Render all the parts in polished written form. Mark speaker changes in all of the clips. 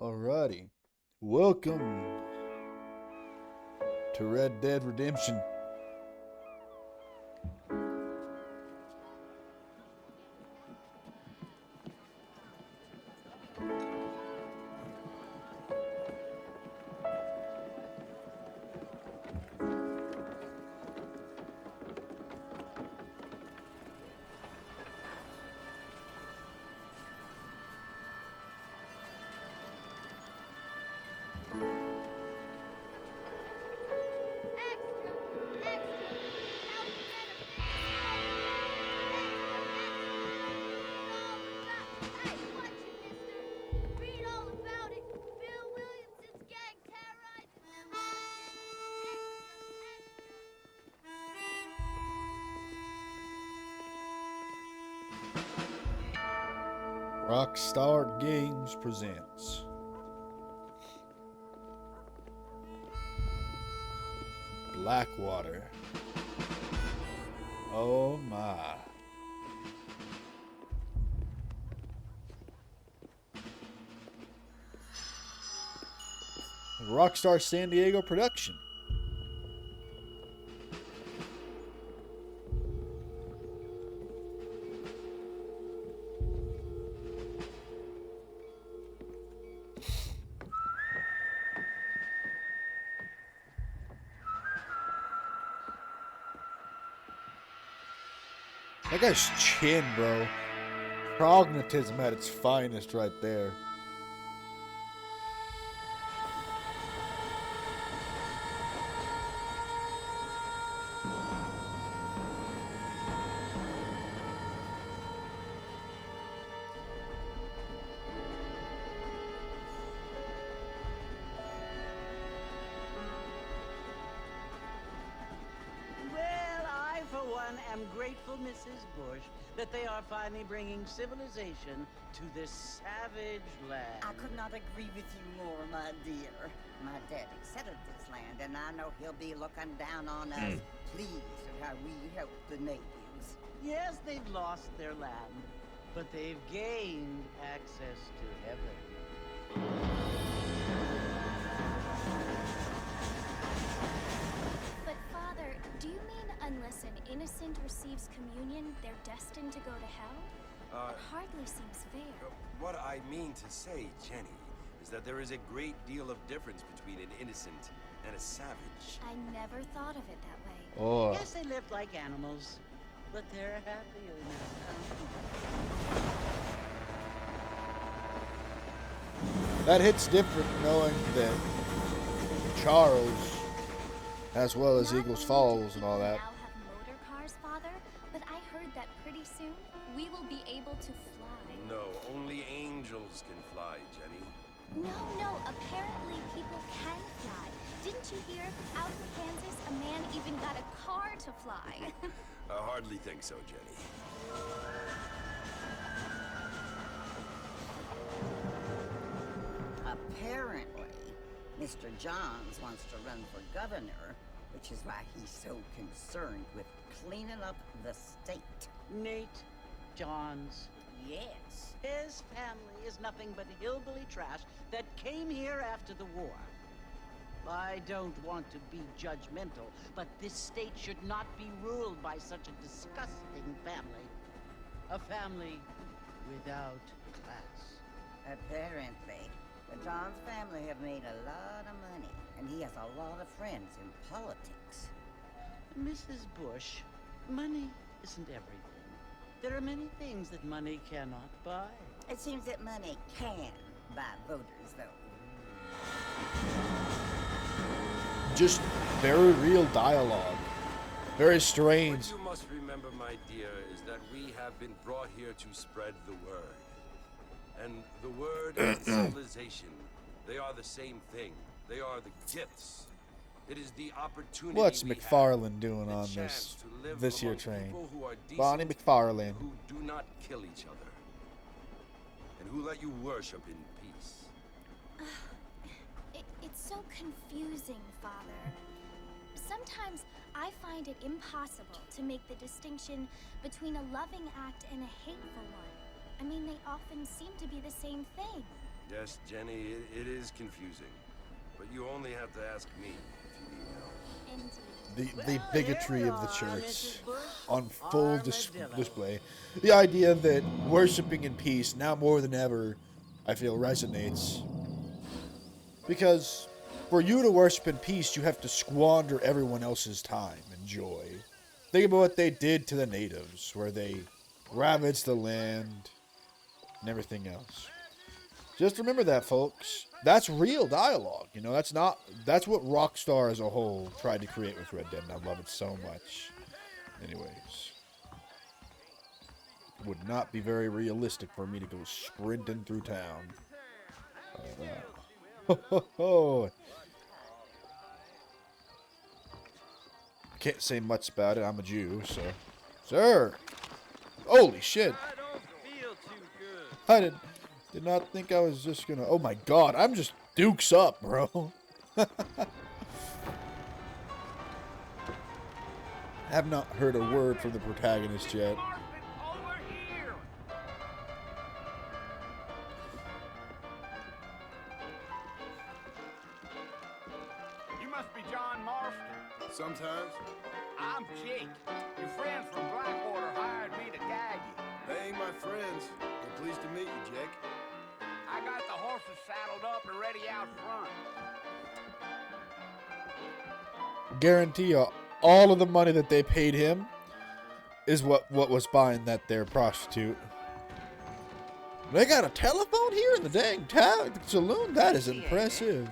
Speaker 1: Alrighty. Welcome to Red Dead Redemption. Rockstar Games presents Blackwater. Oh my. Rockstar San Diego production. That guy's chin, bro. Prognatism at its finest right there.
Speaker 2: Well, I, for one, am grateful, Mrs. Bush, that they are finally bringing civilization to this savage land.
Speaker 3: I could not agree with you more, my dear. My daddy settled this land, and I know he'll be looking down on us, pleased at how we help the natives.
Speaker 2: Yes, they've lost their land, but they've gained access to heaven.
Speaker 4: But Father, do you mean unless an innocent receives communion, they're destined to go to hell? It hardly seems fair.
Speaker 5: What I mean to say, Jenny, is that there is a great deal of difference between an innocent and a savage.
Speaker 4: I never thought of it that way.
Speaker 1: Oh,
Speaker 2: Yes, they live like animals, but they're happier now.
Speaker 1: that hits different knowing that Charles, as well as
Speaker 4: Not
Speaker 1: Eagles
Speaker 4: only do
Speaker 1: Falls and all
Speaker 4: people
Speaker 1: that.
Speaker 4: now have motor cars, Father, but I heard that pretty soon we will be able to fly.
Speaker 5: No, only angels can fly, Jenny.
Speaker 4: No, apparently people can fly. Didn't you hear? Out in Kansas, a man even got a car to fly.
Speaker 5: I hardly think so, Jenny.
Speaker 3: Apparently, Mr. Johns wants to run for governor, which is why he's so concerned with cleaning up the state.
Speaker 2: Nate Johns.
Speaker 3: Yes.
Speaker 2: His family is nothing but hillbilly trash that came here after the war. I don't want to be judgmental, but this state should not be ruled by such a disgusting family. A family without class.
Speaker 3: Apparently, the Johns family have made a lot of money, and he has a lot of friends in politics.
Speaker 2: Mrs. Bush, money isn't everything. There are many things that money cannot buy.
Speaker 3: It seems that money can buy voters, though.
Speaker 1: Just very real dialogue. Very
Speaker 5: What
Speaker 1: strange.
Speaker 5: you must remember, my dear, is that we have been brought here to spread the word. And the word and civilization, they are the same thing. They are the gifts. It is the opportunity.
Speaker 1: What's
Speaker 5: we have,
Speaker 1: McFarlane doing
Speaker 5: the
Speaker 1: on
Speaker 5: chance
Speaker 1: this
Speaker 5: to live
Speaker 1: this here
Speaker 5: among
Speaker 1: train?
Speaker 5: people who are decent,
Speaker 1: Bonnie McFarlane.
Speaker 5: who do not kill each other, and who let you worship in peace.
Speaker 4: It's so confusing, Father. Sometimes I find it impossible to make the distinction between a loving act and a hateful one. I mean, they often seem to be the same thing.
Speaker 5: Yes, Jenny, it is confusing. But you only have to ask me if you need help.
Speaker 4: Indeed.
Speaker 1: The bigotry of the church
Speaker 2: Mrs. Bush.
Speaker 1: on full
Speaker 2: Armadillo.
Speaker 1: display. The idea that worshiping in peace, now more than ever, I feel resonates. Because for you to worship in peace, you have to squander everyone else's time and joy. Think about what they did to the natives, where they ravaged the land and everything else. Just remember that, folks. That's real dialogue. You know, that's what Rockstar as a whole tried to create with Red Dead, and I love it so much. Anyways. It would not be very realistic for me to go sprinting through town. Ho, ho, ho. Can't say much about it. I'm a Jew, so. Sir! Holy shit!
Speaker 6: I don't feel too good.
Speaker 1: I did not think I was just gonna. Oh my god, I'm just dukes up, bro. Have not heard a word from the protagonist yet.
Speaker 6: Over here. You must be John Marston.
Speaker 5: Sometimes
Speaker 6: I'm Jake. Your friends from Blackwater hired me to guide you.
Speaker 5: they ain't my friends. I'm pleased to meet you, Jake.
Speaker 6: I got the horses saddled up and ready out front.
Speaker 1: Guarantee you, all of the money that they paid him is what was buying that there prostitute. They got a telephone here in the dang town saloon? That is impressive.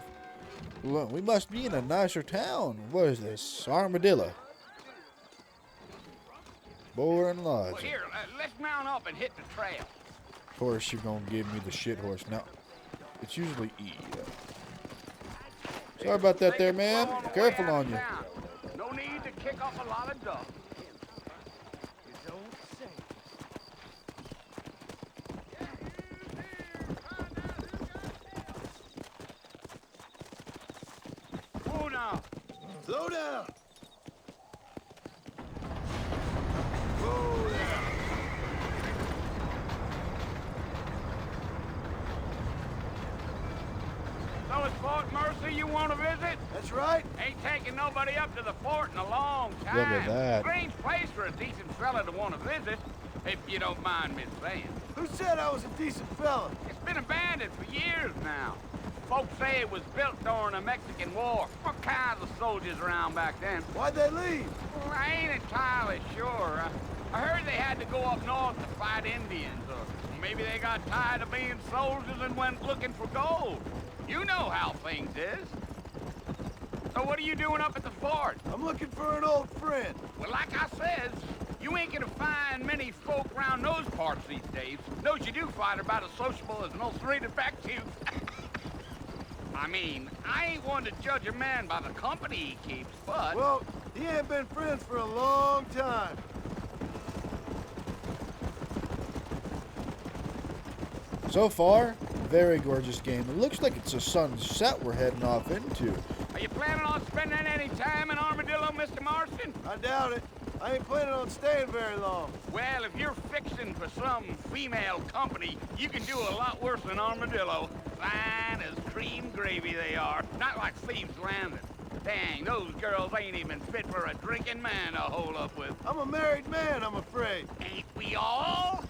Speaker 1: Look, we must be in a nicer town. What is this? Armadillo. Board and
Speaker 6: Well,
Speaker 1: lodge.
Speaker 6: here, let's mount up and hit the trail.
Speaker 1: Of course, you're gonna give me the shit horse. Now, it's usually E. Sorry about that there, man.
Speaker 6: Take it slow the
Speaker 1: Careful
Speaker 6: way out
Speaker 1: on
Speaker 6: of
Speaker 1: you.
Speaker 6: town. No need to kick up a lot of dust.
Speaker 2: You don't say.
Speaker 6: Whoa now.
Speaker 5: Slow down. Slow down.
Speaker 6: So it's Fort Mercy you want to visit?
Speaker 5: That's right.
Speaker 6: Ain't taking nobody up to the fort in a long time.
Speaker 1: Look at that.
Speaker 6: Strange place for a decent fella to want to visit, if you don't mind me saying.
Speaker 5: Who said I was a decent fella?
Speaker 6: It's been abandoned for years now. Folks say it was built during the Mexican War. What kinds of soldiers around back then?
Speaker 5: Why'd they leave?
Speaker 6: Well, I ain't entirely sure. I heard they had to go up north to fight Indians, or maybe they got tired of being soldiers and went looking for gold. You know how things is. So what are you doing up at the fort?
Speaker 5: I'm looking for an old friend.
Speaker 6: Well, like I says, you ain't gonna find many folk around those parts these days. Those you do find are about as sociable as an ulcerated back tooth. I mean, I ain't one to judge a man by the company he keeps, but...
Speaker 5: Well, he ain't been friends for a long time.
Speaker 1: So far, very gorgeous game. It looks like it's a sunset we're heading off into.
Speaker 6: Are you planning on spending any time in Armadillo, Mr. Marston?
Speaker 5: I doubt it. I ain't planning on staying very long.
Speaker 6: Well, if you're fixing for some female company, you can do a lot worse than Armadillo. Fine as cream gravy they are. Not like Thieves Landing. Dang, those girls ain't even fit for a drinking man to hole up with.
Speaker 5: I'm a married man, I'm afraid.
Speaker 6: Ain't we all?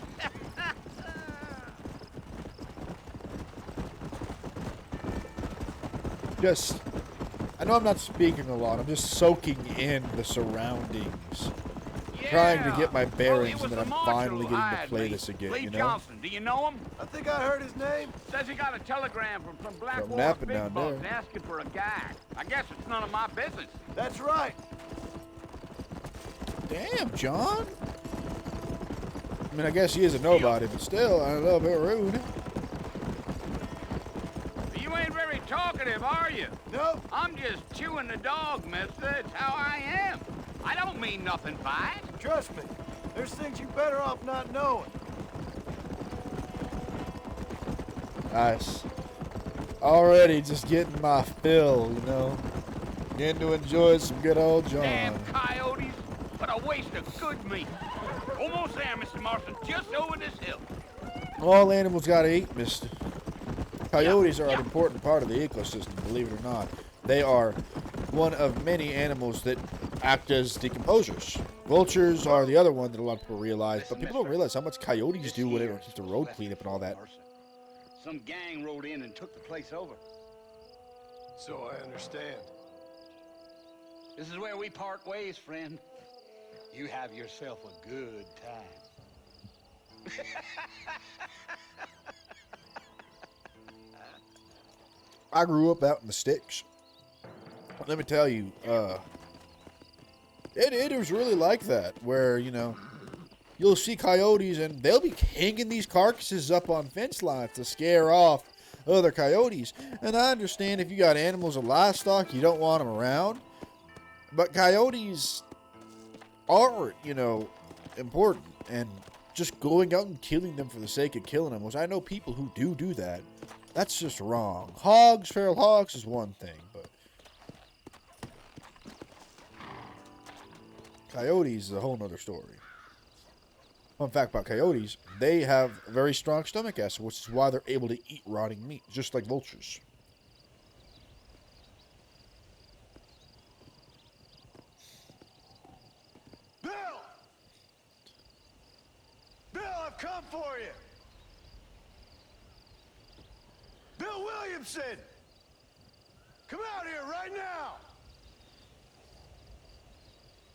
Speaker 1: I know I'm not speaking a lot. I'm just soaking in the surroundings. Trying to get my bearings, and then I'm finally getting to play this again,
Speaker 6: Lee
Speaker 1: you know?
Speaker 6: Johnson, do you know him?
Speaker 5: I think I heard his name.
Speaker 6: Says he got a telegram from some Blackwater
Speaker 1: napping
Speaker 6: big
Speaker 1: down
Speaker 6: bucks
Speaker 1: there.
Speaker 6: asking for a guide. I guess it's none of my business.
Speaker 5: That's right.
Speaker 1: Damn, John. I mean, I guess he is a nobody, but still, a little bit rude.
Speaker 6: You ain't very talkative, are you?
Speaker 5: Nope.
Speaker 6: I'm just chewing the dog, mister. It's how I am. I don't mean nothing by it.
Speaker 5: Trust me. There's things you better off not knowing.
Speaker 1: Nice. Already just getting my fill, you know. Getting to enjoy some good old John.
Speaker 6: Damn coyotes. What a waste of good meat. Almost there, Mr. Marston. Just over this hill.
Speaker 1: All animals gotta eat, mister. Coyotes are an important part of the ecosystem, believe it or not. They are one of many animals that act as decomposers. Vultures are the other one that a lot of people realize, but people don't realize how much coyotes do whatever keeps the road clean up and all that.
Speaker 6: Some gang rode in and took the place over.
Speaker 7: So I understand.
Speaker 6: This is where we part ways, friend. You have yourself a good time.
Speaker 1: I grew up out in the sticks. Let me tell you, it was really like that, where, you know, you'll see coyotes and they'll be hanging these carcasses up on fence lines to scare off other coyotes. And I understand if you got animals or livestock, you don't want them around. But coyotes are, you know, important. And just going out and killing them for the sake of killing them, which I know people who do that, that's just wrong. Hogs, feral hogs is one thing, but coyotes is a whole nother story. Fun fact about coyotes, they have a very strong stomach acid, which is why they're able to eat rotting meat, just like vultures.
Speaker 7: Bill! Bill, I've come for you! Bill Williamson! Come out here right now!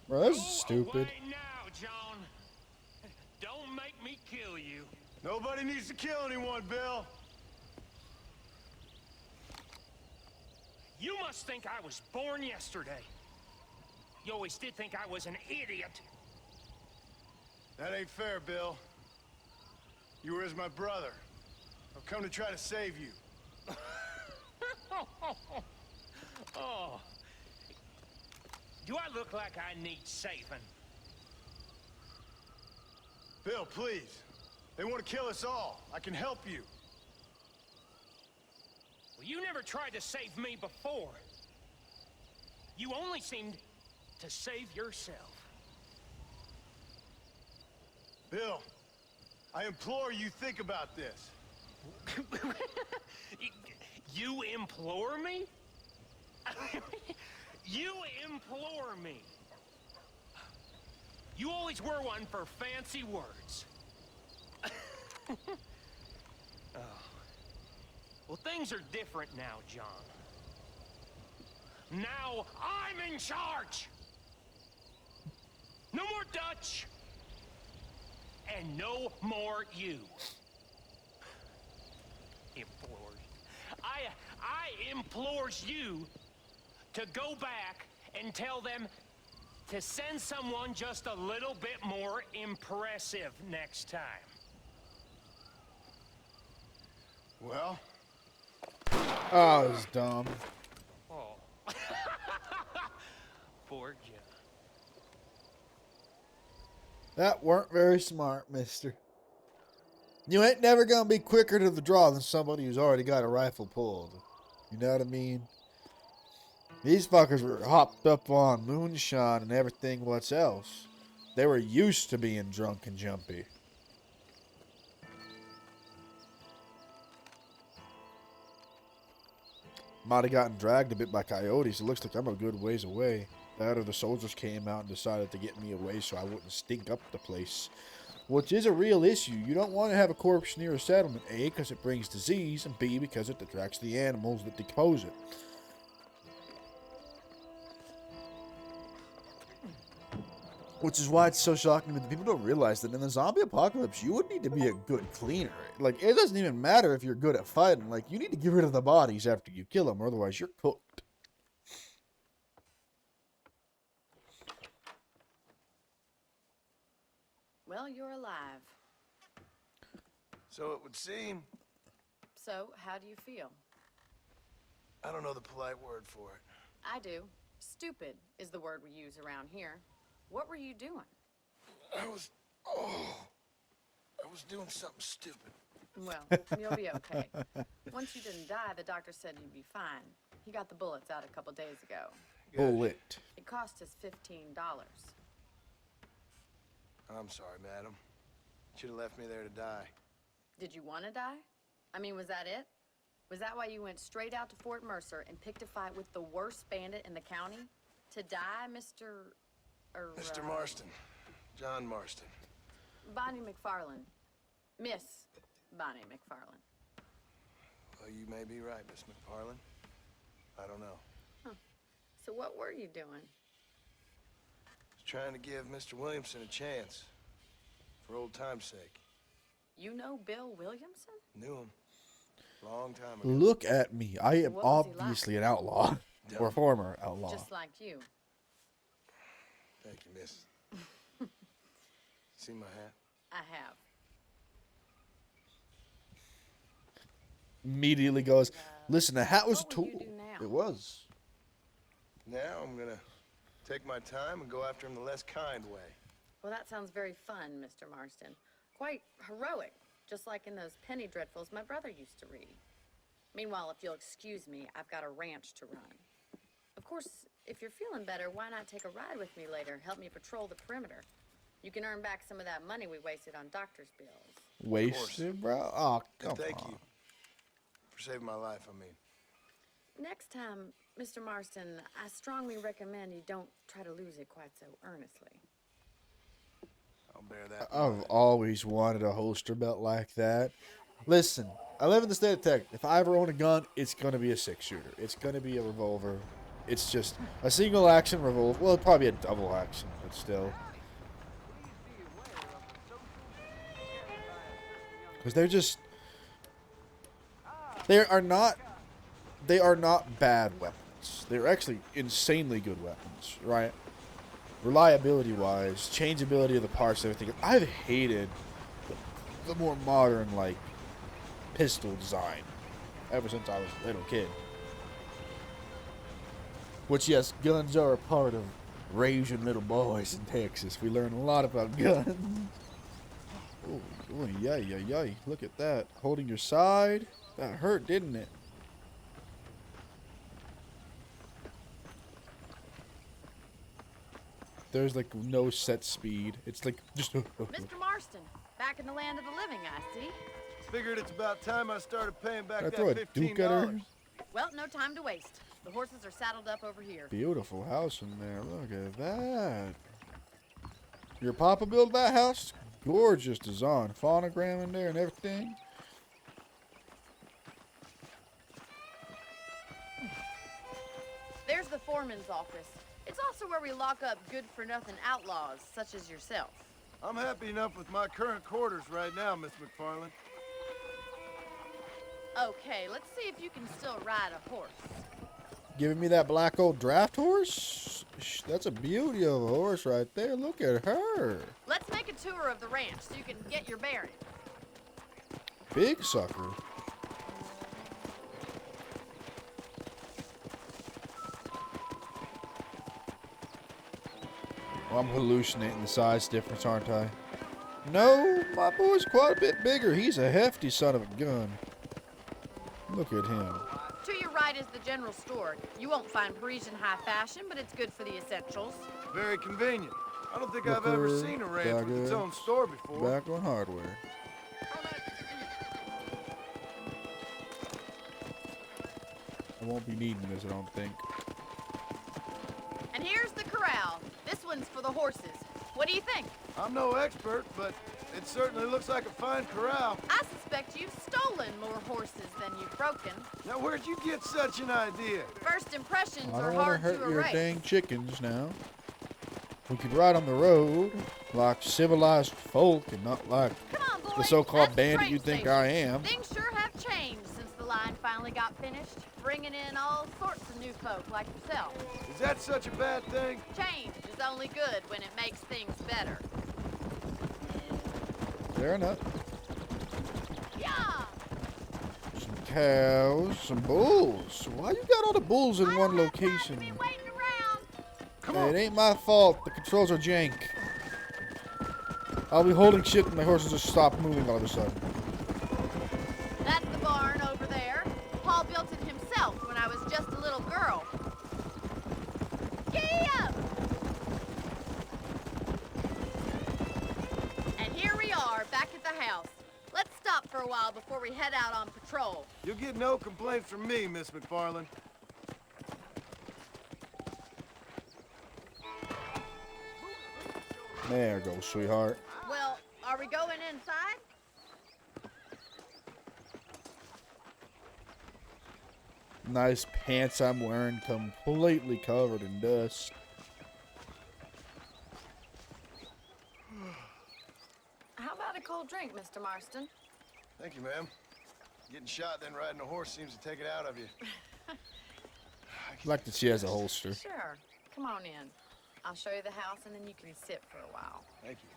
Speaker 1: Bro, this is stupid.
Speaker 8: Away now, John. Don't make me kill you.
Speaker 7: Nobody needs to kill anyone, Bill.
Speaker 8: You must think I was born yesterday. You always did think I was an idiot.
Speaker 7: That ain't fair, Bill. You were as my brother. I've come to try to save you.
Speaker 8: Oh. Do I look like I need saving?
Speaker 7: Bill, please. They want to kill us all. I can help you.
Speaker 8: Well, you never tried to save me before. You only seemed to save yourself.
Speaker 7: Bill, I implore you think about this.
Speaker 8: You implore me? You implore me. You always were one for fancy words. Oh. Well, things are different now, John. Now I'm in charge. No more Dutch. And no more you. Implores. I implores you to go back and tell them to send someone just a little bit more impressive next time.
Speaker 7: Well,
Speaker 1: Oh, it's dumb.
Speaker 8: Oh. Poor John.
Speaker 1: That weren't very smart, mister. You ain't never gonna be quicker to the draw than somebody who's already got a rifle pulled. You know what I mean? These fuckers were hopped up on moonshine and everything what's else. They were used to being drunk and jumpy. Might have gotten dragged a bit by coyotes. It looks like I'm a good ways away. That or the soldiers came out and decided to get me away so I wouldn't stink up the place. Which is a real issue. You don't want to have a corpse near a settlement, A, because it brings disease, and B, because it attracts the animals that decompose it. Which is why it's so shocking that people don't realize that in the zombie apocalypse, you would need to be a good cleaner. Like, it doesn't even matter if you're good at fighting. Like, you need to get rid of the bodies after you kill them, or otherwise you're cooked.
Speaker 9: Well, you're alive.
Speaker 7: so it would seem.
Speaker 9: So, how do you feel?
Speaker 7: I don't know the polite word for it.
Speaker 9: I do. Stupid is the word we use around here. What were you doing?
Speaker 7: I was doing something stupid.
Speaker 9: Well, you'll be okay. Once you didn't die, the doctor said you'd be fine. He got the bullets out a couple days ago.
Speaker 1: Bullet.
Speaker 9: It cost us $15.
Speaker 7: I'm sorry, madam. Should have left me there to die.
Speaker 9: Did you want to die? I mean, was that it? Was that why you went straight out to Fort Mercer and picked a fight with the worst bandit in the county? To die, Mr.
Speaker 7: Mr. Marston. John Marston.
Speaker 9: Bonnie McFarlane. Miss Bonnie McFarlane.
Speaker 7: Well, you may be right, Miss McFarlane. I don't know.
Speaker 9: So what were you doing?
Speaker 7: Just trying to give Mr. Williamson a chance. For old time's sake.
Speaker 9: You know Bill Williamson?
Speaker 7: Knew him. Long time ago.
Speaker 1: Look at me. I am
Speaker 9: What was he like?
Speaker 1: obviously an outlaw. Or former outlaw.
Speaker 9: Just like you.
Speaker 7: Thank you, miss. See my hat?
Speaker 9: I have.
Speaker 1: Immediately goes, listen, the hat was a
Speaker 9: What will you
Speaker 1: tool.
Speaker 9: do now?
Speaker 1: It was.
Speaker 7: Now I'm gonna take my time and go after him the less kind way.
Speaker 9: Well, that sounds very fun, Mr. Marston. Quite heroic, just like in those penny dreadfuls my brother used to read. Meanwhile, if you'll excuse me, I've got a ranch to run. Of course, if you're feeling better, why not take a ride with me later? Help me patrol the perimeter. You can earn back some of that money we wasted on doctor's bills.
Speaker 1: Wasted, bro? Oh, come
Speaker 7: And thank
Speaker 1: on.
Speaker 7: you for saving my life, I mean.
Speaker 9: Next time, Mr. Marston, I strongly recommend you don't try to lose it quite so earnestly.
Speaker 7: I'll bear that. in
Speaker 1: I've
Speaker 7: mind.
Speaker 1: always wanted a holster belt like that. Listen, I live in the state of Texas. If I ever own a gun, it's going to be a 6-shooter. It's going to be a revolver. It's just a single action revolver. Well, probably a double action, but still. Because they are not bad weapons. They're actually insanely good weapons, right? Reliability-wise, changeability of the parts, everything. I've hated the more modern, like, pistol design ever since I was a little kid. Which, yes, guns are a part of raising little boys in Texas. We learn a lot about guns. Oh, yay, yay, yay. Look at that. Holding your side. That hurt, didn't it? There's like no set speed. It's like just.
Speaker 9: Mr. Marston, back in the land of the living, I see.
Speaker 7: Figured it's about time I started paying back
Speaker 1: Can I
Speaker 7: that
Speaker 1: throw a duke at her?
Speaker 7: $15.
Speaker 9: Well, no time to waste. The horses are saddled up over here.
Speaker 1: Beautiful house in there. Look at that. Your papa built that house? Gorgeous design. Phonogram in there and everything.
Speaker 9: There's the foreman's office. It's also where we lock up good-for-nothing outlaws, such as yourself.
Speaker 7: I'm happy enough with my current quarters right now, Miss McFarlane.
Speaker 9: Okay, let's see if you can still ride a horse.
Speaker 1: Giving me that black old draft horse? That's a beauty of a horse right there. Look at her.
Speaker 9: Let's make a tour of the ranch so you can get your bearings.
Speaker 1: Big sucker. Well, I'm hallucinating the size difference, aren't I? No, my boy's quite a bit bigger. He's a hefty son of a gun. Look at him.
Speaker 9: To your right is the general store. You won't find Parisian high fashion, but it's good for the essentials.
Speaker 7: Very convenient. I don't think I've ever
Speaker 1: Liquor,
Speaker 7: seen a ranch with its own store before.
Speaker 1: Back on hardware. I won't be needing this, I don't think.
Speaker 9: And here's the corral. This one's for the horses. What do you think?
Speaker 7: I'm no expert, but it certainly looks like a fine corral.
Speaker 9: I suspect you've stolen more horses than you've broken.
Speaker 7: Now, where'd you get such an idea?
Speaker 9: First impressions
Speaker 1: I
Speaker 9: are
Speaker 1: don't want to
Speaker 9: hard
Speaker 1: hurt
Speaker 9: to
Speaker 1: your
Speaker 9: erase.
Speaker 1: dang chickens now. We could ride on the road like civilized folk and not like
Speaker 9: Come on, boys.
Speaker 1: the so-called
Speaker 9: That's the
Speaker 1: bandit
Speaker 9: train
Speaker 1: you think
Speaker 9: station.
Speaker 1: I am.
Speaker 9: Things sure have changed since the line finally got finished, bringing in all sorts of new folk like yourself.
Speaker 7: Is that such a bad thing?
Speaker 9: Change is only good when it makes things better.
Speaker 1: Fair enough.
Speaker 9: Yeah!
Speaker 1: Some cows, some bulls. Why you got all the bulls in
Speaker 9: I
Speaker 1: one
Speaker 9: don't have time
Speaker 1: location?
Speaker 9: to be waiting around.
Speaker 7: Come
Speaker 1: Hey,
Speaker 7: on.
Speaker 1: it ain't my fault. The controls are jank. I'll be holding shit and my horses just stop moving all of a sudden.
Speaker 9: That's the barn over there. Paul built it himself when I was just a little girl. Giddy up! And here we are, back at the house. Let's stop for a while before we head out on patrol.
Speaker 7: You'll get no complaints from me, Miss McFarland.
Speaker 1: There goes, sweetheart.
Speaker 9: Well, are we going inside?
Speaker 1: Nice pants I'm wearing, completely covered in dust.
Speaker 9: How about a cold drink, Mr. Marston?
Speaker 7: Thank you, ma'am. Getting shot then riding a horse seems to take it out of you.
Speaker 1: I like that she has a holster.
Speaker 9: Sure. Come on in. I'll show you the house, and then you can sit for a while.
Speaker 7: Thank you.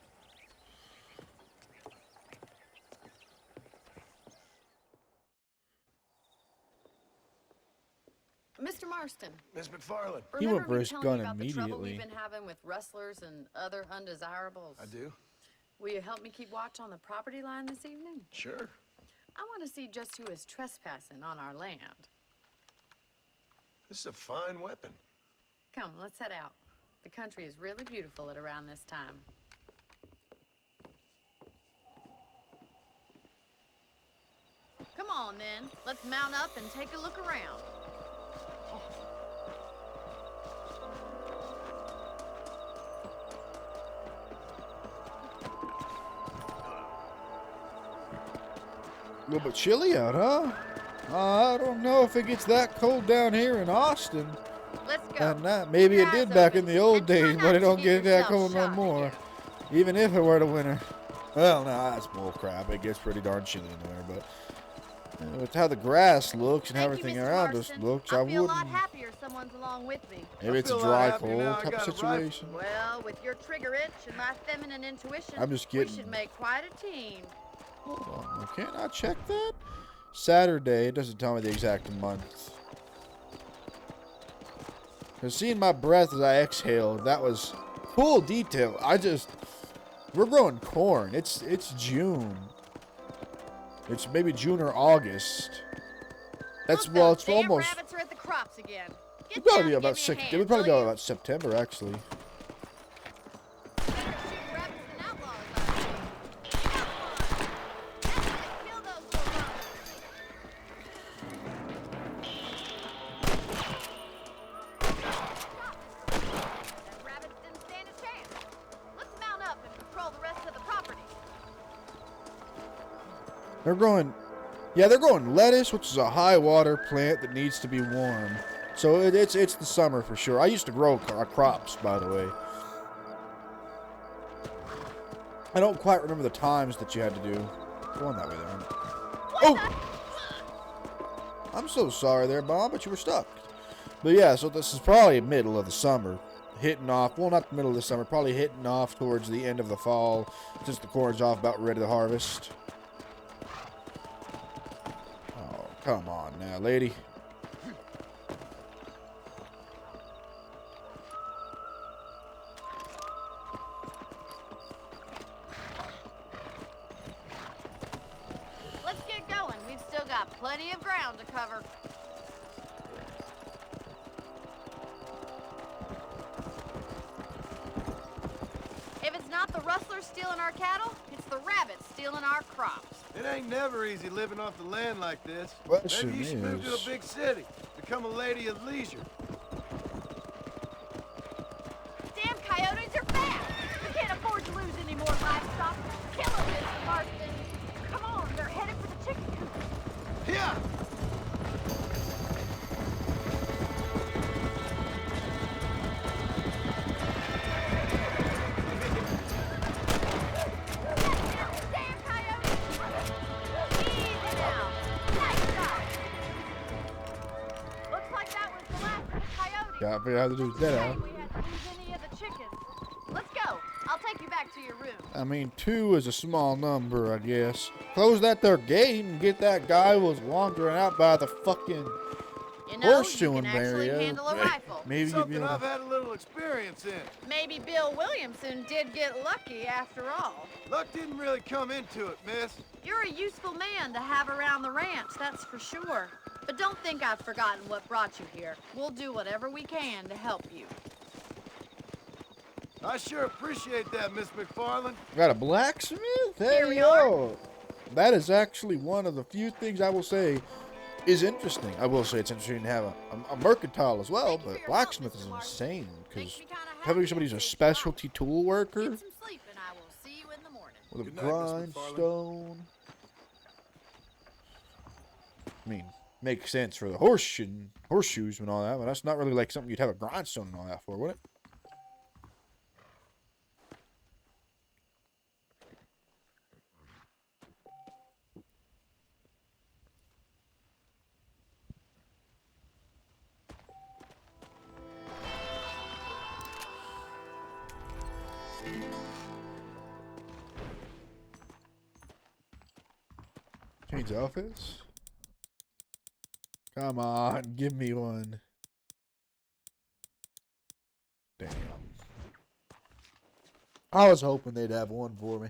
Speaker 9: Mr. Marston.
Speaker 7: Miss McFarland.
Speaker 1: He went
Speaker 9: Remember
Speaker 1: for
Speaker 9: me
Speaker 1: his
Speaker 9: telling
Speaker 1: gun
Speaker 9: you about the trouble we've
Speaker 1: immediately.
Speaker 9: been having with rustlers and other undesirables?
Speaker 7: I do.
Speaker 9: Will you help me keep watch on the property line this evening?
Speaker 7: Sure.
Speaker 9: I want to see just who is trespassing on our land.
Speaker 7: This is a fine weapon.
Speaker 9: Come, let's head out. The country is really beautiful at around this time. Come on, then. Let's mount up and take a look around.
Speaker 1: A little bit chilly out, huh? I don't know if it gets that cold down here in Austin.
Speaker 9: Let's go.
Speaker 1: And that, maybe
Speaker 9: Keep
Speaker 1: it
Speaker 9: your
Speaker 1: did
Speaker 9: eyes
Speaker 1: back
Speaker 9: open
Speaker 1: in the old
Speaker 9: and try
Speaker 1: days,
Speaker 9: not
Speaker 1: but it
Speaker 9: to
Speaker 1: don't
Speaker 9: get
Speaker 1: get that
Speaker 9: yourself
Speaker 1: cold no
Speaker 9: shot
Speaker 1: more.
Speaker 9: again.
Speaker 1: Even if it were the winter. Well, no, that's bull crap. It gets pretty darn chilly in the winter, but with how the grass looks and how
Speaker 9: Thank you,
Speaker 1: everything
Speaker 9: Mr.
Speaker 1: around us
Speaker 9: Marston.
Speaker 1: looks,
Speaker 9: I
Speaker 1: I
Speaker 9: feel a lot
Speaker 1: wouldn't.
Speaker 9: happier someone's along with me.
Speaker 1: Maybe it's a
Speaker 7: feel a lot
Speaker 1: dry
Speaker 7: happier now
Speaker 1: cold
Speaker 7: I
Speaker 1: type of
Speaker 7: got a rifle.
Speaker 1: situation.
Speaker 9: Well, with your trigger itch and my feminine intuition,
Speaker 1: I'm just
Speaker 9: we
Speaker 1: getting-
Speaker 9: should make quite a team.
Speaker 1: Hold on, can't I check that? Saturday, it doesn't tell me the exact month. Because seeing my breath as I exhaled, that was full detail. We're growing corn. It's June. It's maybe June or August. That's,
Speaker 9: Look,
Speaker 1: well,
Speaker 9: those
Speaker 1: it's
Speaker 9: damn
Speaker 1: almost,
Speaker 9: rabbits are at the crops again. Get
Speaker 1: it'd probably
Speaker 9: down
Speaker 1: be
Speaker 9: and
Speaker 1: about
Speaker 9: give me a
Speaker 1: it
Speaker 9: hand,
Speaker 1: would probably
Speaker 9: will
Speaker 1: be
Speaker 9: you?
Speaker 1: about September, actually.
Speaker 9: Shooting rabbits and outlaws out here. Come on. That's how they kill those little monsters. That rabbits didn't stand a chance. Let's mount up and patrol the rest of the property.
Speaker 1: They're growing lettuce, which is a high water plant that needs to be warm. So it's the summer for sure. I used to grow crops, by the way. I don't quite remember the times that you had to do. Going that way there. Oh! I'm so sorry there, Bob, but you were stuck. But yeah, so this is probably middle of the summer. Hitting off, well, not the middle of the summer, probably hitting off towards the end of the fall, since the corn's off about ready to harvest. Oh, come on now, lady.
Speaker 9: Let's get going. We've still got plenty of ground to cover. If it's not the rustlers stealing our cattle, it's the rabbits stealing our crops.
Speaker 7: It ain't never easy living off the land like this.
Speaker 1: Question
Speaker 7: Maybe you should move to
Speaker 1: is-
Speaker 7: a big city. Become a lady of leisure.
Speaker 9: Damn coyotes are fast! We can't afford to lose any more livestock. Kill them, Mr. Marston. Come on, they're headed for the chicken coop.
Speaker 7: Here!
Speaker 9: Damn coyotes! Easy now. Nice shot. Looks like that was the last of the coyotes.
Speaker 1: Gotta figure out how to do that out.
Speaker 9: Shame we had to lose any of the chickens. Let's go. I'll take you back to your room.
Speaker 1: I mean, 2 is a small number, I guess. Close that there gate and get that guy who was wandering out by the fucking
Speaker 9: You know, you
Speaker 1: horseshoeing
Speaker 9: can actually
Speaker 1: area.
Speaker 9: handle a rifle.
Speaker 1: Maybe you'd be
Speaker 7: Something
Speaker 1: able
Speaker 7: I've
Speaker 1: to...
Speaker 7: had a little experience in.
Speaker 9: Maybe Bill Williamson did get lucky after all.
Speaker 7: Luck didn't really come into it, miss.
Speaker 9: You're a useful man to have around the ranch, that's for sure. But don't think I've forgotten what brought you here. We'll do whatever we can to help you.
Speaker 7: I sure appreciate that, Miss McFarland.
Speaker 1: Got a blacksmith? Hey,
Speaker 9: Here we
Speaker 1: yo. that is actually one of the few things I will say is interesting. I will say it's interesting to have a mercantile as well, but blacksmith is insane because having somebody who's a specialty tool worker
Speaker 9: Get some sleep, and I will see you in the morning.
Speaker 1: with a
Speaker 7: Good night, Miss McFarlane.
Speaker 1: grindstone. I mean, makes sense for the horseshoes and all that, but that's not really like something you'd have a grindstone and all that for, would it? Change outfits? Come on, give me one. Damn. I was hoping they'd have one for me.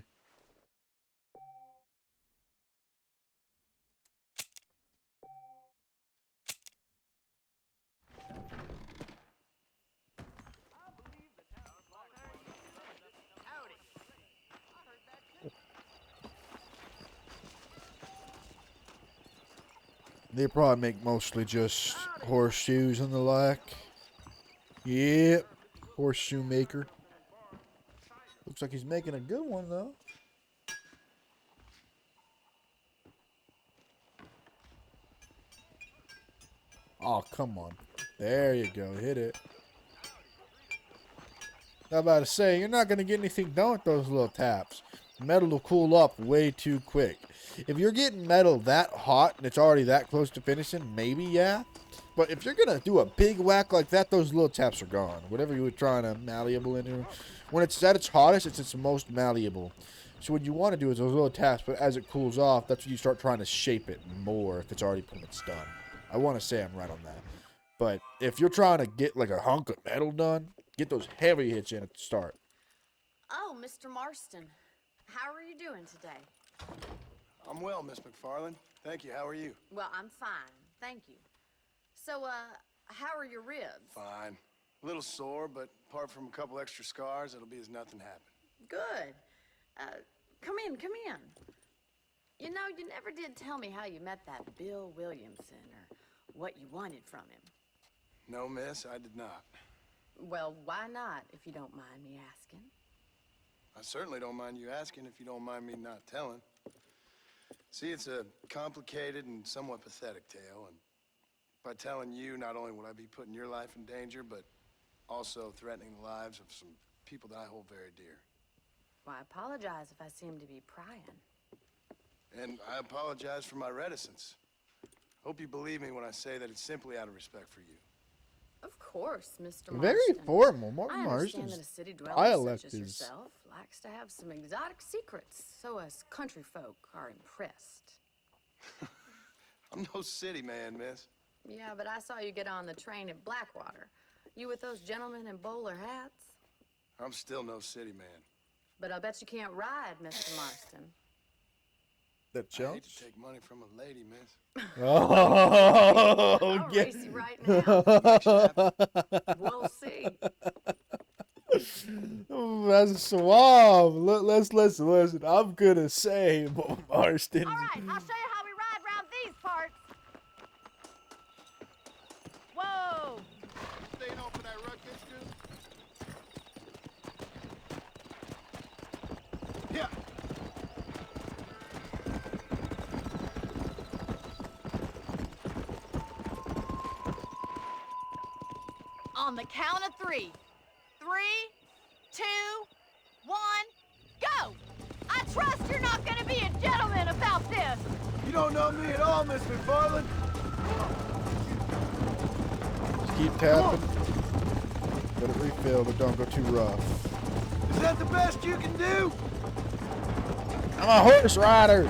Speaker 1: They probably make mostly just horseshoes and the like. Yep. Horseshoe maker. Looks like he's making a good one though. Oh, come on. There you go. Hit it. I'm about to say, you're not going to get anything done with those little taps. Metal will cool up way too quick. If you're getting metal that hot and it's already that close to finishing, maybe, yeah. But if you're going to do a big whack like that, those little taps are gone. Whatever you were trying to malleable into. When it's at its hottest, it's its most malleable. So what you want to do is those little taps, but as it cools off, that's when you start trying to shape it more if it's already pretty much done. I want to say I'm right on that. But if you're trying to get like a hunk of metal done, get those heavy hits in at the start.
Speaker 9: Oh, Mr. Marston. How are you doing today?
Speaker 7: I'm well, Miss McFarlane. Thank you. How are you?
Speaker 9: Well, I'm fine. Thank you. So, how are your ribs?
Speaker 7: Fine. A little sore, but apart from a couple extra scars, it'll be as nothing happened.
Speaker 9: Good. Come in, come in. You know, you never did tell me how you met that Bill Williamson or what you wanted from him.
Speaker 7: No, miss, I did not.
Speaker 9: Well, why not, if you don't mind me asking?
Speaker 7: I certainly don't mind you asking if you don't mind me not telling. See, it's a complicated and somewhat pathetic tale, and by telling you, not only would I be putting your life in danger, but also threatening the lives of some people that I hold very dear.
Speaker 9: Well, I apologize if I seem to be prying.
Speaker 7: And I apologize for my reticence. Hope you believe me when I say that it's simply out of respect for you.
Speaker 9: Of course, Mr. Marston.
Speaker 1: Very formal. Martin
Speaker 9: I understand
Speaker 1: Marston's
Speaker 9: that a city dweller
Speaker 1: dialect
Speaker 9: such as
Speaker 1: is...
Speaker 9: yourself likes to have some exotic secrets, so us country folk are impressed.
Speaker 7: I'm no city man, miss.
Speaker 9: Yeah, but I saw you get on the train at Blackwater. You with those gentlemen in bowler hats?
Speaker 7: I'm still no city man.
Speaker 9: But I bet you can't ride, Mr. Marston.
Speaker 1: That
Speaker 7: I hate
Speaker 1: Jones?
Speaker 7: to take money from a lady, miss.
Speaker 1: Oh,
Speaker 9: I'll
Speaker 1: yeah.
Speaker 9: race you right now. We'll see.
Speaker 1: That's suave. Let's listen. I'm gonna say Marston.
Speaker 10: All right, I'll show you how we ride around these parts. Whoa!
Speaker 7: Staying on for that rug, dude? Yeah.
Speaker 10: On the count of 3. 3, 2, 1, go! I trust you're not gonna be a gentleman about this.
Speaker 7: You don't know me at all, Miss McFarlane.
Speaker 1: Just keep tapping. Let it refill, but don't go too rough.
Speaker 7: Is that the best you can do?
Speaker 1: I'm a horse rider.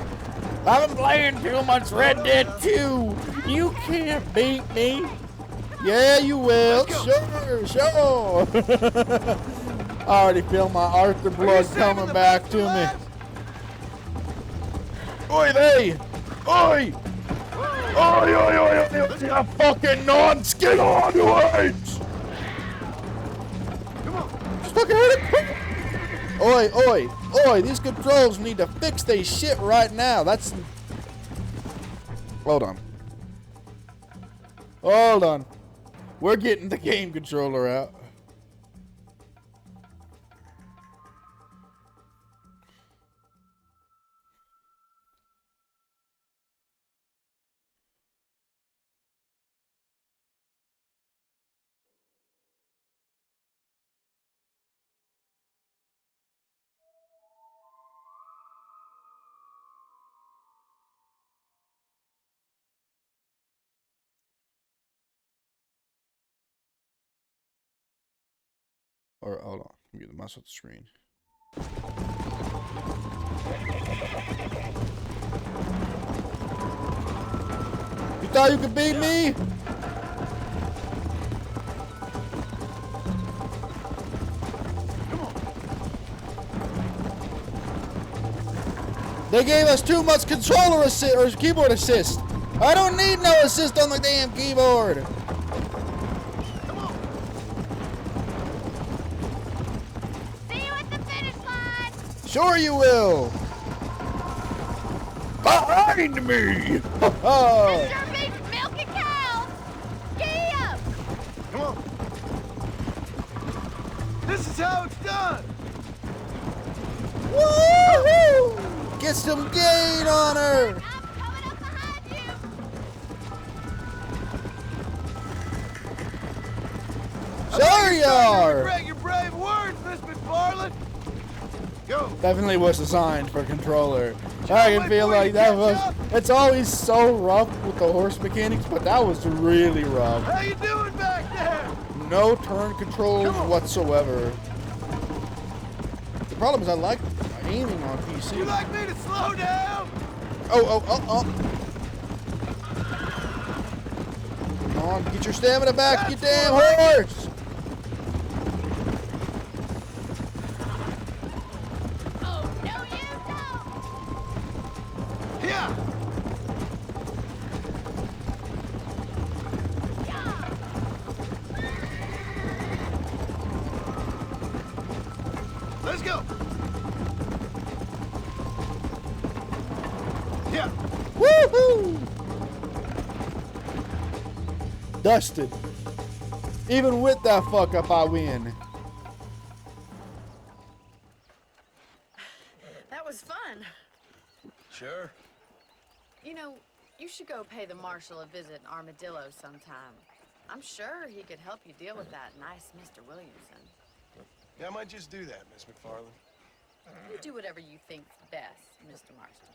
Speaker 1: I've been playing too much Red Dead 2. You can't beat me. Yeah, you will. Sure. I already feel my Arthur blood coming back to me. Oi, they! Oi! Oi! You fucking non-skin on, you ain't!
Speaker 7: Come on.
Speaker 1: Just fucking hit it! Oi, oi, oi, these controls need to fix their shit right now. That's... Hold on. Hold on. We're getting the game controller out. Or hold on, let me get the mouse off the screen. You thought you could beat me? They gave us too much controller assist or keyboard assist. I don't need no assist on the damn keyboard. Sure you will. Behind me.
Speaker 10: Mr. Beast milking cows. Giddy up.
Speaker 7: Come on. This is how it's done.
Speaker 1: Woohoo! Get some gain on her.
Speaker 10: I'm coming up behind you.
Speaker 1: Sure you are.
Speaker 7: Regret your brave words, Miss McFarland. Go.
Speaker 1: Definitely was designed for controller. I can feel like that was. It's always so rough with the horse mechanics, but that was really rough.
Speaker 7: How you doing back there?
Speaker 1: No turn controls whatsoever. The problem is I like aiming on PC.
Speaker 7: You like me to slow down?
Speaker 1: Oh. Come on, get your stamina back, you damn horse!
Speaker 10: Oh, no, you don't.
Speaker 7: Yeah. Let's go. Yeah.
Speaker 1: Woohoo! Dusted. Even with that fuck up, I win.
Speaker 9: That was fun.
Speaker 7: Sure.
Speaker 9: You know, you should go pay the marshal a visit in Armadillo sometime. I'm sure he could help you deal with that nice Mr. Williamson.
Speaker 7: Yeah, I might just do that, Miss McFarland.
Speaker 9: You do whatever you think's best, Mr. Marston.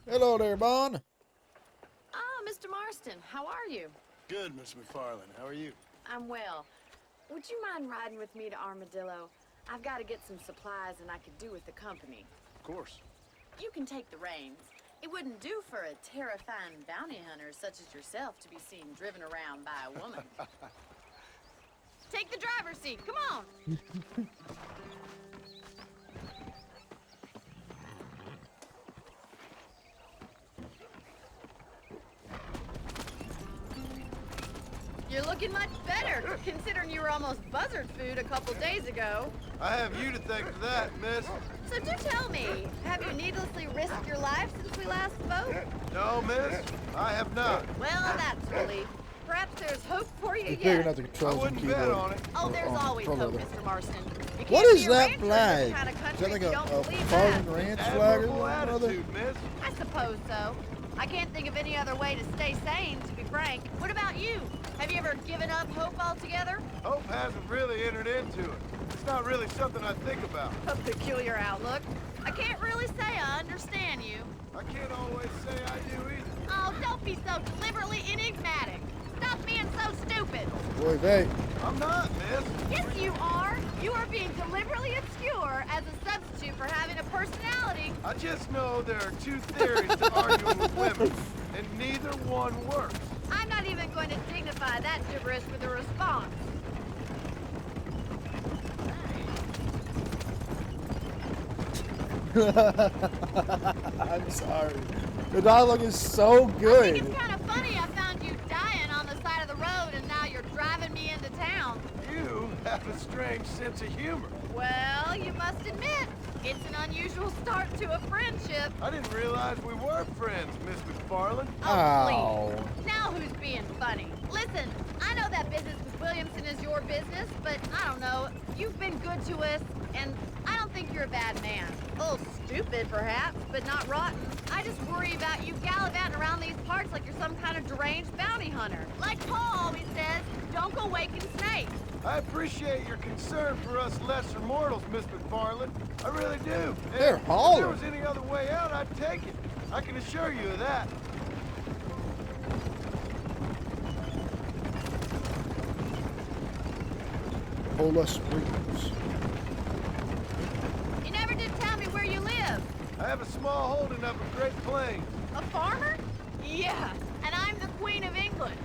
Speaker 1: Hello there, Bon.
Speaker 9: Ah, Mr. Marston, how are you?
Speaker 7: Good, Miss McFarland. How are you?
Speaker 9: I'm well. Would you mind riding with me to Armadillo? I've got to get some supplies and I could do with the company.
Speaker 7: Of course.
Speaker 9: You can take the reins. It wouldn't do for a terrifying bounty hunter such as yourself to be seen driven around by a woman. Take the driver's seat. Come on. You're looking much better, considering you were almost buzzard food a couple days ago.
Speaker 7: I have you to thank for that, miss.
Speaker 9: So do tell me, have you needlessly risked your life since we last spoke?
Speaker 7: No, miss, I have not.
Speaker 9: Well, that's a relief. Perhaps there's hope for you
Speaker 1: Figuring
Speaker 9: yet.
Speaker 1: out the
Speaker 7: I
Speaker 1: controls and
Speaker 7: wouldn't bet
Speaker 1: keyboard.
Speaker 7: on it.
Speaker 9: Oh, there's
Speaker 1: on
Speaker 9: always hope,
Speaker 1: controller.
Speaker 9: Mr. Marston. You
Speaker 1: What
Speaker 9: can't
Speaker 1: is
Speaker 9: be a
Speaker 1: that
Speaker 9: rancher in
Speaker 1: flag?
Speaker 9: this kind of
Speaker 1: Is
Speaker 9: country
Speaker 1: that like
Speaker 9: if
Speaker 1: a
Speaker 9: you don't believe
Speaker 1: Farming
Speaker 9: that.
Speaker 1: Ranch flag or
Speaker 7: Admirable
Speaker 1: something?
Speaker 7: attitude, miss.
Speaker 9: I suppose so. I can't think of any other way to stay sane, to be frank. What about you? Have you ever given up hope altogether?
Speaker 7: Hope hasn't really entered into it. It's not really something I think about.
Speaker 9: A peculiar outlook. I can't really say I understand you.
Speaker 7: I can't always say I do either.
Speaker 10: Oh, don't be so deliberately enigmatic. Stop being so stupid.
Speaker 1: Boy, they.
Speaker 7: I'm not, miss.
Speaker 10: Yes, you are. You are being deliberately obscure as a substitute for having a personality.
Speaker 7: I just know there are two theories to arguing with women, and neither one works.
Speaker 10: I'm not not even going to dignify that gibberish with a response.
Speaker 1: I'm sorry. The dialogue is so
Speaker 10: I
Speaker 1: good.
Speaker 10: think it's kind of funny I found you dying on the side of the road and now you're driving me into town.
Speaker 7: You have a strange sense of humor.
Speaker 10: Well, you must admit, it's an unusual start to a friendship.
Speaker 7: I didn't realize we were friends, Miss McFarland.
Speaker 10: Oh, please. Now who's being funny? Listen, I know that business with Williamson is your business, but I don't know. You've been good to us, and I don't think you're a bad man. A little stupid, perhaps, but not rotten. I just worry about you gallivanting around these parts like you're some kind of deranged bounty hunter. Like Paul always says, don't go waking snakes.
Speaker 7: I appreciate your concern for us lesser mortals, Miss McFarland. I really do.
Speaker 1: They're
Speaker 7: If
Speaker 1: hollering.
Speaker 7: there was any other way out, I'd take it. I can assure you of that.
Speaker 1: Cola Springs.
Speaker 10: You never did tell me where you live.
Speaker 7: I have a small holding up in Great Plains.
Speaker 10: A farmer? Yeah, and I'm the Queen of England.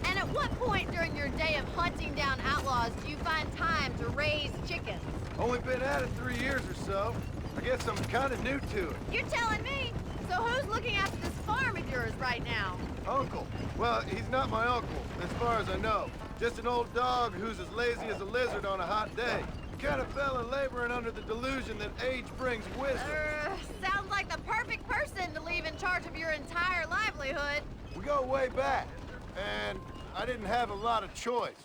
Speaker 10: And at what point during your day of hunting down outlaws do you find time to raise chickens?
Speaker 7: Only been at it 3 years or so. I guess I'm kind of new to it.
Speaker 10: You're telling me? So who's looking after this farm of yours right now?
Speaker 7: Uncle. Well, he's not my uncle, as far as I know. Just an old dog who's as lazy as a lizard on a hot day. Kind of fella laboring under the delusion that age brings wisdom.
Speaker 10: Sounds like the perfect person to leave in charge of your entire livelihood.
Speaker 7: We go way back, and I didn't have a lot of choice.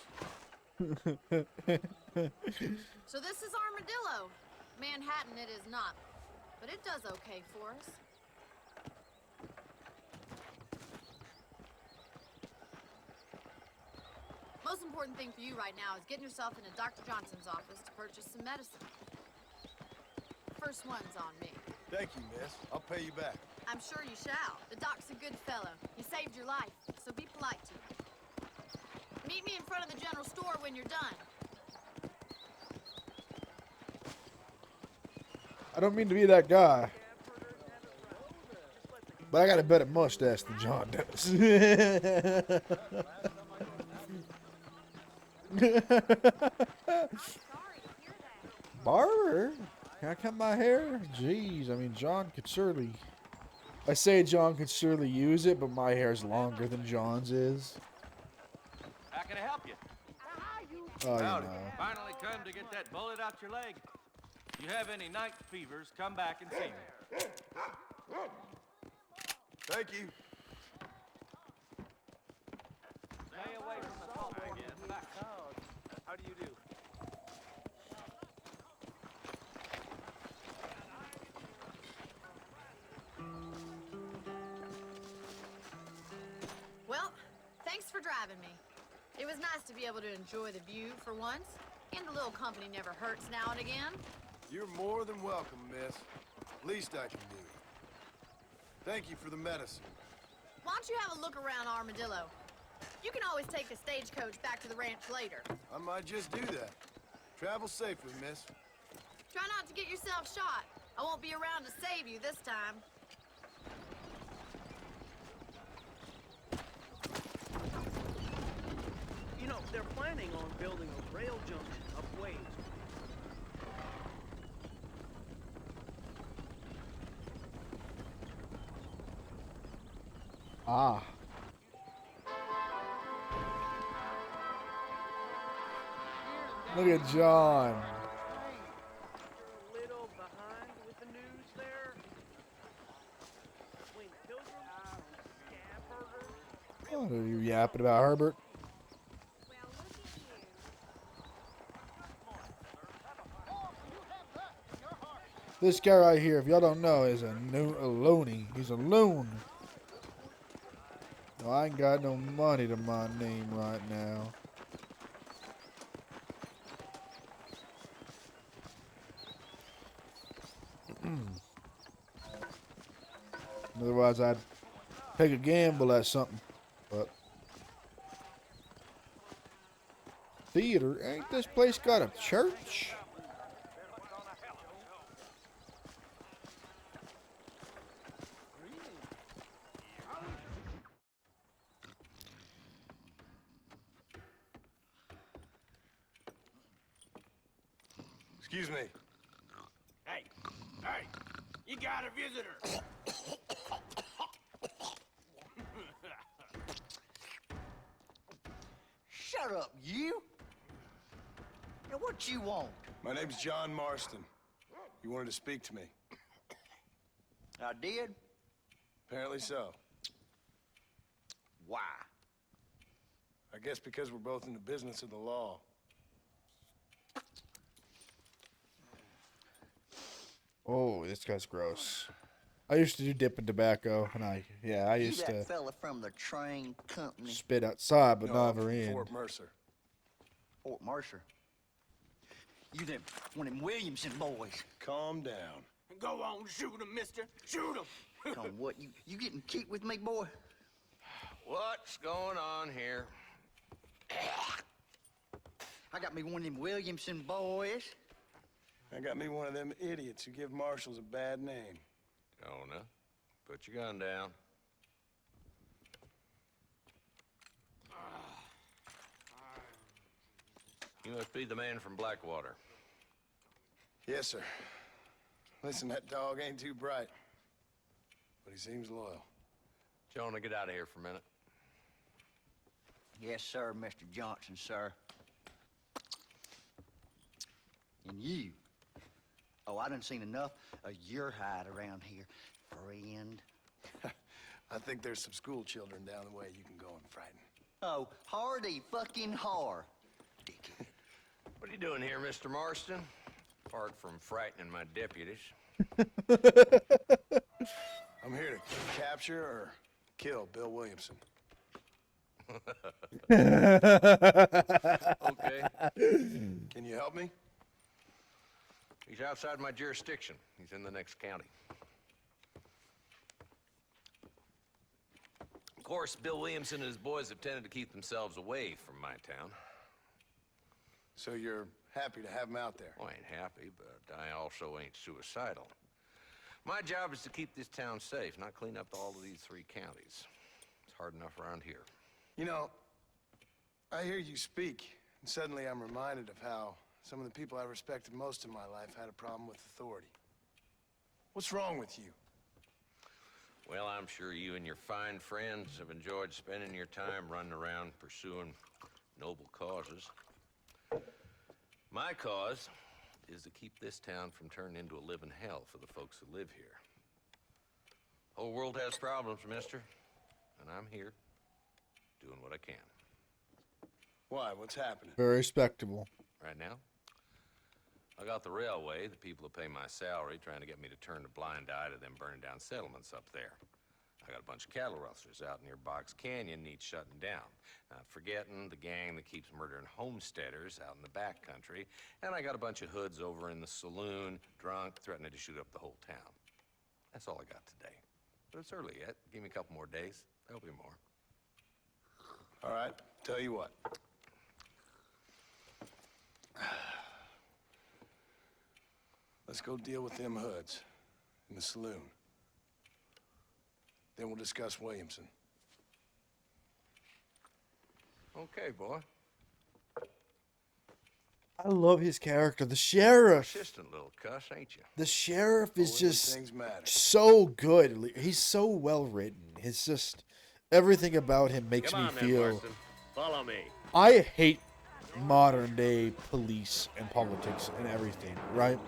Speaker 10: So this is Armadillo. Manhattan it is not, but it does okay for us. Most important thing for you right now is getting yourself into Dr. Johnson's office to purchase some medicine. First one's on me.
Speaker 7: Thank you, miss. I'll pay you back.
Speaker 10: I'm sure you shall. The doc's a good fellow. He saved your life, so be polite to him. Meet me in front of the general store when you're done.
Speaker 1: I don't mean to be that guy, but I got a better mustache than John does. Barber? Can I cut my hair? Jeez, I mean, John could surely... I say John could surely use it, but my hair's longer than John's is.
Speaker 11: How can I help you?
Speaker 1: Oh, you know.
Speaker 11: Finally come to get that bullet out your leg. You have any night fevers, come back and see me.
Speaker 7: Thank you.
Speaker 11: Stay away from the top again.
Speaker 7: How do you do?
Speaker 10: Well, thanks for driving me. It was nice to be able to enjoy the view for once, and a little company never hurts now and again.
Speaker 7: You're more than welcome, miss. Least I can do. Thank you for the medicine.
Speaker 10: Why don't you have a look around Armadillo? You can always take the stagecoach back to the ranch later.
Speaker 7: I might just do that. Travel safely, miss.
Speaker 10: Try not to get yourself shot. I won't be around to save you this time.
Speaker 12: You know, they're planning on building a rail junction upways.
Speaker 1: Ah. Look at John.
Speaker 12: You're a little behind with the news there. Between Pilgrim and Scab Burger.
Speaker 1: What are you yapping about, Herbert? This guy right here, if y'all don't know, is a loony. He's a loon. Well, I ain't got no money to my name right now. Otherwise, I'd take a gamble at something. But theater? Ain't this place got a church?
Speaker 7: Excuse me.
Speaker 8: Hey, you got a visitor.
Speaker 13: Shut up, you! Now what you want?
Speaker 7: My name's John Marston. You wanted to speak to me.
Speaker 13: I did?
Speaker 7: Apparently so.
Speaker 13: Why?
Speaker 7: I guess because we're both in the business of the law.
Speaker 1: Oh, this guy's gross. I used to do dipping tobacco, and I used
Speaker 13: You
Speaker 1: to
Speaker 13: that fella from the train company?
Speaker 1: spit outside, but
Speaker 7: No,
Speaker 1: not
Speaker 7: I'm
Speaker 1: ever
Speaker 7: from
Speaker 1: in.
Speaker 7: Fort Mercer.
Speaker 13: Fort Mercer. You them one of them Williamson boys.
Speaker 7: Calm down.
Speaker 8: Go on, shoot him, mister. Shoot him.
Speaker 13: Come on, what? You getting cute with me, boy?
Speaker 6: What's going on here?
Speaker 13: I got me one of them Williamson boys.
Speaker 7: I got me one of them idiots who give marshals a bad name.
Speaker 6: Jonah, put your gun down. You must be the man from Blackwater.
Speaker 7: Yes, sir. Listen, that dog ain't too bright, but he seems loyal.
Speaker 6: Jonah, get out of here for a minute.
Speaker 13: Yes, sir, Mr. Johnson, sir. And you. Oh, I done seen enough of your hide around here, friend.
Speaker 7: I think there's some school children down the way you can go and frighten.
Speaker 13: Oh, hardy fucking har.
Speaker 6: What are you doing here, Mr. Marston? Apart from frightening my deputies.
Speaker 7: I'm here to capture or kill Bill Williamson.
Speaker 6: Okay.
Speaker 7: Can you help me?
Speaker 6: He's outside my jurisdiction. He's in the next county. Of course, Bill Williamson and his boys have tended to keep themselves away from my town.
Speaker 7: So you're happy to have him out there?
Speaker 6: Well, I ain't happy, but I also ain't suicidal. My job is to keep this town safe, not clean up all of these 3 counties. It's hard enough around here.
Speaker 7: You know, I hear you speak, and suddenly I'm reminded of how some of the people I respected most in my life had a problem with authority. What's wrong with you?
Speaker 6: Well, I'm sure you and your fine friends have enjoyed spending your time running around pursuing noble causes. My cause is to keep this town from turning into a living hell for the folks who live here. Whole world has problems, mister, and I'm here doing what I can.
Speaker 7: Why? What's happening?
Speaker 1: Very respectable.
Speaker 6: Right now, I got the railway, the people who pay my salary, trying to get me to turn a blind eye to them burning down settlements up there. I got a bunch of cattle rustlers out near Box Canyon needs shutting down. Not forgetting the gang that keeps murdering homesteaders out in the back country. And I got a bunch of hoods over in the saloon, drunk, threatening to shoot up the whole town. That's all I got today. But it's early yet. Give me a couple more days. There'll be more.
Speaker 7: All right, tell you what. Let's go deal with them hoods in the saloon. Then we'll discuss Williamson.
Speaker 6: Okay, boy.
Speaker 1: I love his character, the sheriff.
Speaker 6: Persistent little cuss, ain't you?
Speaker 1: The sheriff is
Speaker 7: Only when
Speaker 1: just
Speaker 7: things matter.
Speaker 1: so good. He's so well written. It's just everything about him makes
Speaker 8: Come
Speaker 1: me
Speaker 8: on, then,
Speaker 1: feel.
Speaker 8: Marston. Follow me.
Speaker 1: I hate modern day police and politics and everything, right?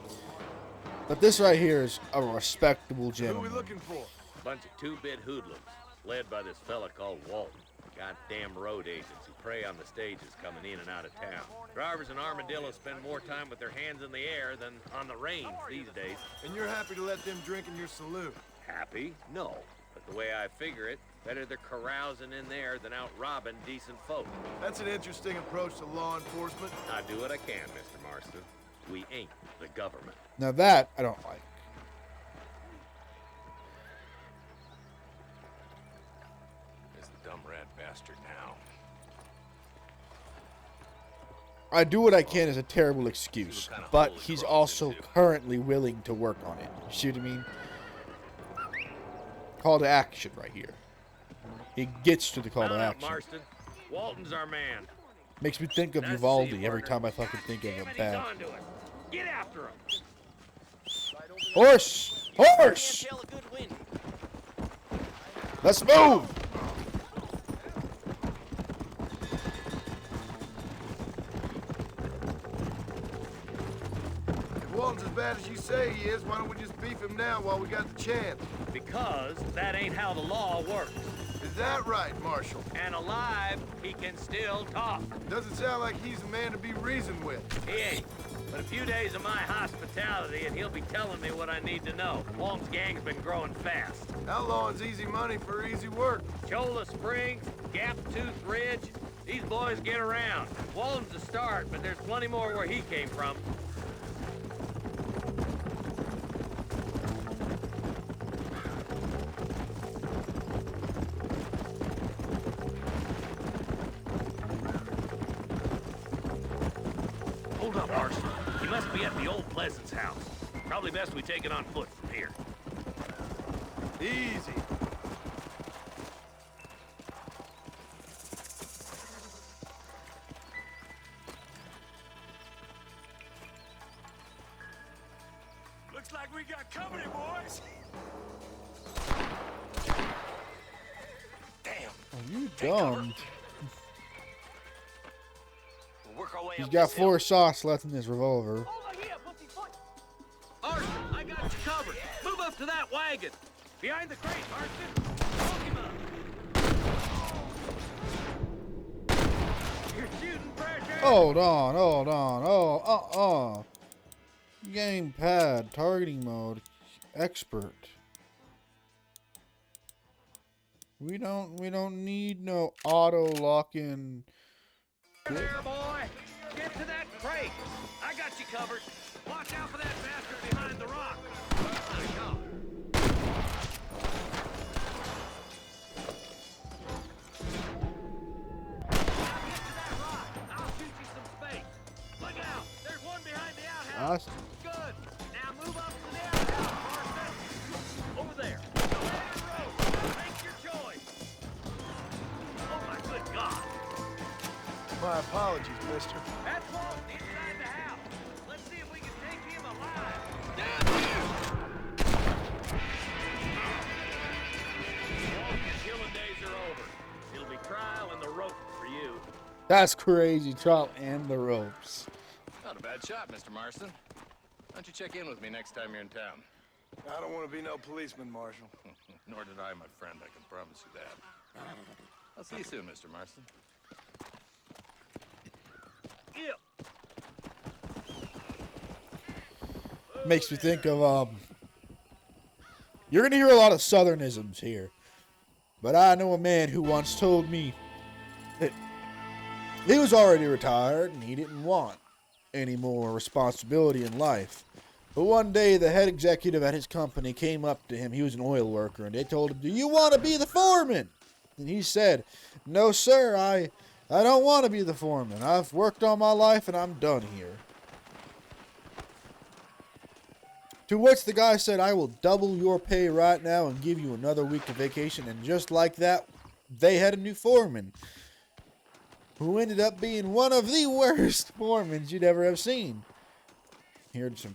Speaker 1: But this right here is a respectable
Speaker 7: Who are we
Speaker 1: gentleman.
Speaker 7: looking for?
Speaker 8: Bunch of two-bit hoodlums, led by this fella called Walton. Goddamn road agents who prey on the stages coming in and out of town. Drivers in Armadillo spend more time with their hands in the air than on the reins these days.
Speaker 7: And you're happy to let them drink in your saloon?
Speaker 8: Happy? No. But the way I figure it, better they're carousing in there than out robbing decent folk.
Speaker 7: That's an interesting approach to law enforcement.
Speaker 8: I do what I can, Mr. Marston. We ain't the government.
Speaker 1: Now that I don't like.
Speaker 6: Is the dumb rat bastard now?
Speaker 1: I do what I can is a terrible excuse, but he's also currently willing to work on it. You see what I mean? Call to action right here. He gets to the call to
Speaker 8: Mount up,
Speaker 1: action.
Speaker 8: Marston. Walton's our man.
Speaker 1: Makes me think of
Speaker 8: Nice to see
Speaker 1: Uvalde
Speaker 8: you,
Speaker 1: every
Speaker 8: partner.
Speaker 1: time I fucking think of
Speaker 8: Damn
Speaker 1: a
Speaker 8: it, he's
Speaker 1: bad.
Speaker 8: onto us. Get after him.
Speaker 1: Horse! Horse! Let's move!
Speaker 7: If Walton's as bad as you say he is, why don't we just beef him now while we got the chance?
Speaker 11: Because that ain't how the law works.
Speaker 7: Is that right, Marshal?
Speaker 11: And alive, he can still talk.
Speaker 7: Doesn't sound like he's a man to be reasoned with.
Speaker 11: He ain't. But a few days of my hospitality and he'll be telling me what I need to know. Walton's gang's been growing fast.
Speaker 7: Outlawing's easy money for easy work.
Speaker 11: Cholla Springs, Gap Tooth Ridge, these boys get around. Walton's the start, but there's plenty more where he came from. Hold up, Marshal. He must be at the old Pleasance house. Probably best we take it on foot from here.
Speaker 7: Easy.
Speaker 8: Looks like we got company, boys. Damn.
Speaker 1: Are you dumb?
Speaker 8: We'll work our way
Speaker 1: He's
Speaker 8: up
Speaker 1: got
Speaker 8: this
Speaker 1: 4
Speaker 8: hill.
Speaker 1: shots left in his revolver.
Speaker 11: Marston, I got you covered. Move up to that wagon. Behind the crate, Marston. Smoke him up. You're shooting pressure.
Speaker 1: Hold on, hold on. Oh, Gamepad, targeting mode, expert. We don't need no auto lock-in.
Speaker 11: There, boy. Get to that crate. I got you covered. Watch out for that bastard behind the rock. My God. Now get to that rock. I'll shoot you some space. Look out. There's one behind the outhouse. Good. Now move up to the outhouse, Marston. Over there. Go ahead and row. Make your choice. Oh, my good God.
Speaker 7: My apologies, mister.
Speaker 11: That's Walton inside the house. Let's see if we can take him alive. Down here! Walton's killing days are over. It'll be trial and the rope for you.
Speaker 1: That's crazy. Trial and the ropes.
Speaker 14: Not a bad shot, Mr. Marston. Why don't you check in with me next time you're in town?
Speaker 7: I don't want to be no policeman, Marshal.
Speaker 14: Nor did I, my friend. I can promise you that. I'll see you soon, Mr. Marston.
Speaker 1: Makes me think of you're gonna hear a lot of Southernisms here, but I know a man who once told me that he was already retired and he didn't want any more responsibility in life. But one day the head executive at his company came up to him. He was an oil worker, and they told him, "Do you want to be the foreman?" And he said, "No, sir, I don't want to be the foreman. I've worked all my life and I'm done here." To which the guy said, "I will double your pay right now and give you another week of vacation." And just like that, they had a new foreman who ended up being one of the worst foremen you'd ever have seen. Here's some